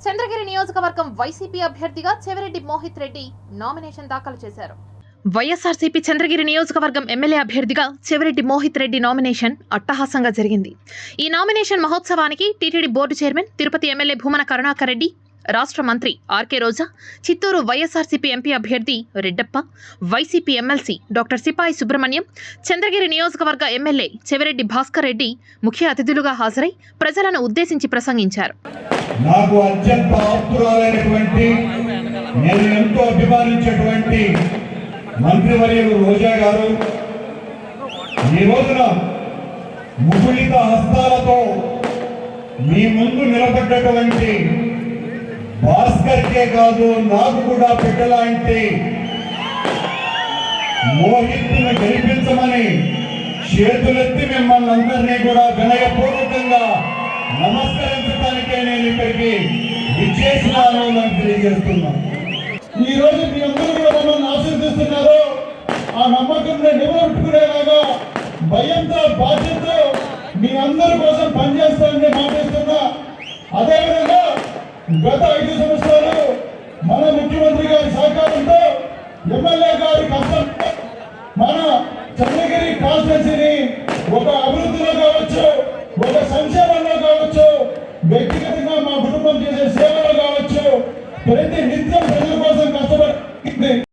చంద్రగిరి నియోజకవర్గం వైసీపీ అభ్యర్థిగా చెవిరెడ్డి మోహిత్ రెడ్డి నామినేషన్ దాఖలు చేశారు. వైఎస్ఆర్సీపీ చంద్రగిరి నియోజకవర్గం ఎమ్మెల్యే అభ్యర్థిగా చెవిరెడ్డి మోహిత్ రెడ్డి నామినేషన్ అట్టహాసంగా జరిగింది. ఈ నామినేషన్ మహోత్సవానికి TTD board chairman, Tirupati MLA Bhumana Karunakar Reddy, రాష్ట్ర మంత్రి RK Roja, Chittoor YSRCP MP అభ్యర్థి రెడ్డప్ప, వైసీపీ ఎమ్మెల్సీ డాక్టర్ సిపాయి సుబ్రహ్మణ్యం, చంద్రగిరి నియోజకవర్గ ఎమ్మెల్యే చెవిరెడ్డి భాస్కర్ రెడ్డి ముఖ్య అతిథులుగా హాజరై ప్రజలను ఉద్దేశించి ప్రసంగించారు. నాకు అత్యంత ఆప్తురాలైనటువంటి, నేను ఎంతో అభిమానించేటువంటి మంత్రివర్యులు రోజా గారు ఈ రోజున ముగుళిత హస్తాలతో మీ ముందు నిలబడ్డటువంటి భాస్కర్కే కాదు, నాకు కూడా బిడ్డలాంటి మోహిత్ను గెలిపించమని చేతులెత్తి మిమ్మల్ని అందరినీ కూడా వినయపూర్వకంగా నమస్కరించడానికే నేను ఇక్కడికి విచ్చేసినాను అని తెలియజేస్తున్నాను. ఈ రోజు మీ అందరూ కూడా మమ్మల్ని ఆశీర్దిస్తున్నారు. ఆ నమ్మకం నిలబెట్టుకునేలాగా భయంతో, బాధ్యతతో మీ అందరి కోసం పనిచేస్తానని మాటిస్తున్నా. అదేవిధంగా గత 5 సంవత్సరాలు